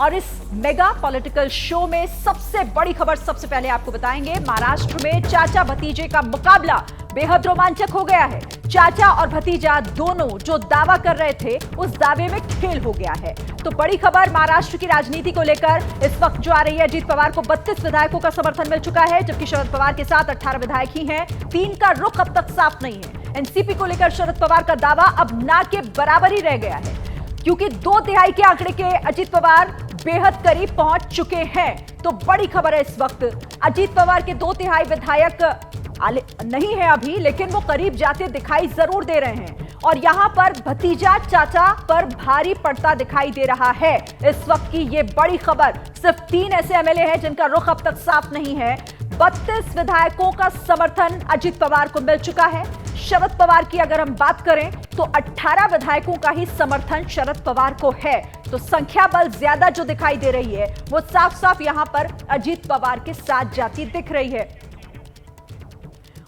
और इस mega political show में सबसे बड़ी खबर सबसे पहले आपको बताएंगे। महाराष्ट्र में चाचा भतीजे का मुकाबला बेहद रोमांचक हो गया है। चाचा और भतीजा दोनों जो दावा कर रहे थे उस दावे में खेल हो गया है। तो बड़ी खबर महाराष्ट्र की राजनीति को लेकर इस वक्त जो आ रही है, अजीत पवार को 32 विधायकों का समर्थन मिल चुका है, जबकि शरद पवार के साथ 18 विधायक ही हैं। 3 का रुख अब तक साफ नहीं है। एनसीपी को लेकर शरद पवार का दावा अब ना के बराबर ही रह गया है, क्योंकि 2/3 के आंकड़े के अजीत पवार बेहद करीब पहुंच चुके हैं। तो बड़ी खबर है इस वक्त, अजीत पवार के 2/3 विधायक नहीं है अभी, लेकिन वो करीब जाते दिखाई जरूर दे रहे हैं। और यहां पर भतीजा चाचा पर भारी पड़ता दिखाई दे रहा है। इस वक्त की ये बड़ी खबर, सिर्फ 3 ऐसे एमएलए हैं जिनका रुख अब तक साफ नहीं है। 32 विधायकों का समर्थन अजीत पवार को मिल चुका है। शरद पवार की अगर हम बात करें तो 18 विधायकों का ही समर्थन शरद पवार को है। तो संख्या बल ज्यादा जो दिखाई दे रही है वो साफ साफ यहां पर अजीत पवार के साथ जाती दिख रही है।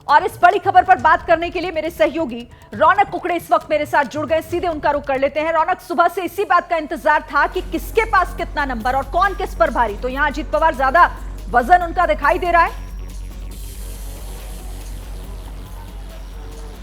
और इस बड़ी खबर पर बात करने के लिए मेरे सहयोगी रौनक कुकड़े इस वक्त मेरे साथ जुड़ गए। सीधे उनका रुख कर लेते हैं। रौनक, सुबह से इसी बात का इंतजार था कि किसके पास कितना नंबर और कौन किस पर भारी। तो यहां अजीत पवार ज्यादा वजन उनका दिखाई दे रहा है।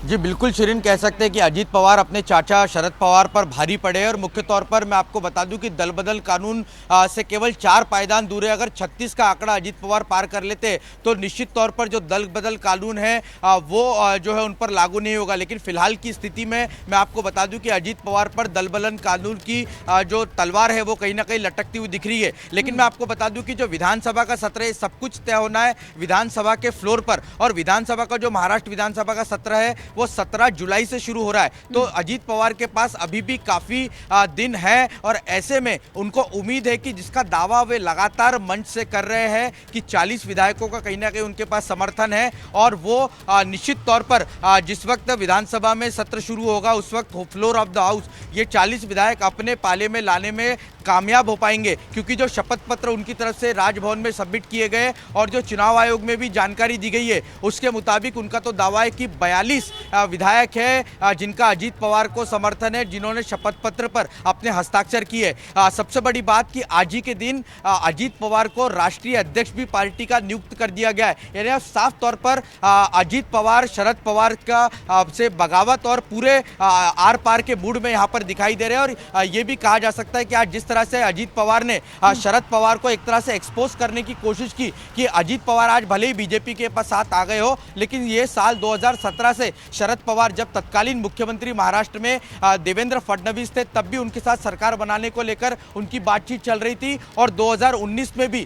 जी बिल्कुल शिरीन, कह सकते हैं कि अजीत पवार अपने चाचा शरद पवार पर भारी पड़े। और मुख्य तौर पर मैं आपको बता दूं कि दल बदल कानून से केवल 4 पायदान दूर है। अगर 36 का आंकड़ा अजीत पवार पार कर लेते तो निश्चित तौर पर जो दल बदल कानून है वो जो है उन पर लागू नहीं होगा। लेकिन फिलहाल की स्थिति में मैं आपको बता दूं कि अजीत पवार पर दल बदल कानून की जो तलवार है वो कहीं ना कहीं लटकती हुई दिख रही है। लेकिन मैं आपको बता दूं कि जो विधानसभा का सत्र है, सब कुछ तय होना है विधानसभा के फ्लोर पर। और विधानसभा का जो महाराष्ट्र विधानसभा का सत्र है वो 17 जुलाई से शुरू हो रहा है। तो अजीत पवार के पास अभी भी काफी दिन है। और ऐसे में उनको उम्मीद है कि जिसका दावा वे लगातार मंच से कर रहे हैं कि 40 विधायकों का कहीं ना कहीं उनके पास समर्थन है। और वो निश्चित तौर पर जिस वक्त विधानसभा में सत्र शुरू होगा उस वक्त फ्लोर ऑफ द हाउस ये 40 विधायक अपने पाले में लाने में कामयाब हो पाएंगे, क्योंकि जो शपथ पत्र उनकी तरफ से राजभवन में सबमिट किए गए और जो चुनाव आयोग में भी जानकारी दी गई है उसके मुताबिक उनका तो दावा है कि 42 विधायक है जिनका अजीत पवार को समर्थन है, जिन्होंने शपथ पत्र पर अपने हस्ताक्षर किए। सबसे बड़ी बात कि आज ही के दिन अजीत पवार को राष्ट्रीय अध्यक्ष भी पार्टी का नियुक्त कर दिया गया है। यानी साफ तौर पर अजीत पवार शरद पवार का से बगावत और पूरे आर पार के मूड में यहाँ पर दिखाई दे रहे हैं। और ये भी कहा जा सकता है कि आज जिस तरह से अजीत पवार ने शरद पवार को एक तरह से एक्सपोज करने की कोशिश की कि अजीत पवार आज भले ही बीजेपी के साथ आ गए हो, लेकिन ये साल 2017 से शरद पवार जब तत्कालीन मुख्यमंत्री महाराष्ट्र में देवेंद्र फडणवीस थे तब भी उनके साथ सरकार बनाने को लेकर उनकी बातचीत चल रही थी। और 2019 में भी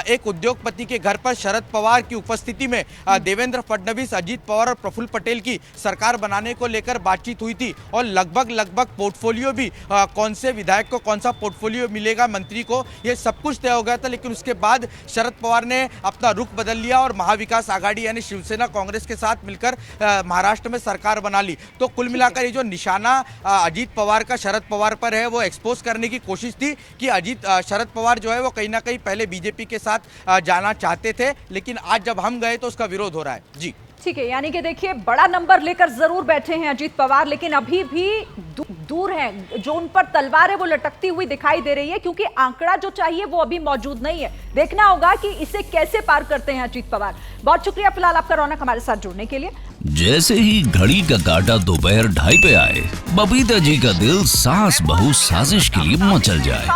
एक उद्योगपति के घर पर शरद पवार की उपस्थिति में देवेंद्र फडणवीस, अजीत पवार और प्रफुल्ल पटेल की सरकार बनाने को लेकर बातचीत हुई थी। और लगभग पोर्टफोलियो भी कौन से विधायक को कौन सा पोर्टफोलियो मिलेगा, मंत्री को, ये सब कुछ तय हो गया था। लेकिन उसके बाद शरद पवार ने अपना रुख बदल लिया और महाविकास आघाड़ी यानी शिवसेना कांग्रेस के साथ मिलकर महाराष्ट्र में सरकार बना ली। तो कुल मिलाकर ये जो निशाना अजीत पवार का शरद पवार पर है वो एक्सपोज करने की कोशिश थी कि शरद पवार जो है वो कहीं ना कहीं पहले बीजेपी के साथ जाना चाहते थे, लेकिन आज जब हम गए तो उसका विरोध हो रहा है। जी ठीक है, यानी कि देखिए बड़ा नंबर लेकर जरूर बैठे हैं अजीत पवार, लेकिन अभी भी दूर हैं। जो उन पर तलवार है वो लटकती हुई दिखाई दे रही है, क्योंकि आंकड़ा जो चाहिए वो अभी मौजूद नहीं है। देखना होगा कि इसे कैसे पार करते हैं अजीत पवार। बहुत शुक्रिया फिलहाल आपका रौनक हमारे साथ जुड़ने के लिए। जैसे ही घड़ी का काटा दोपहर 2:30 पे आए, बबीता जी का दिल सास बहू साजिश के लिए मचल जाए।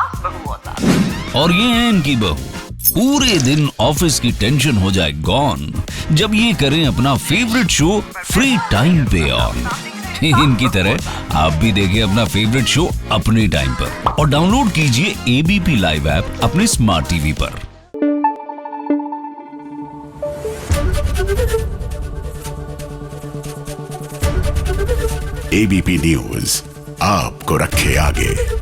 और ये है इनकी बहू, पूरे दिन ऑफिस की टेंशन हो जाए गॉन जब ये करें अपना फेवरेट शो फ्री टाइम पे ऑन। इनकी तरह आप भी देखिए अपना फेवरेट शो अपने टाइम पर और डाउनलोड कीजिए एबीपी लाइव ऐप अपने स्मार्ट टीवी पर। एबीपी न्यूज आपको रखे आगे।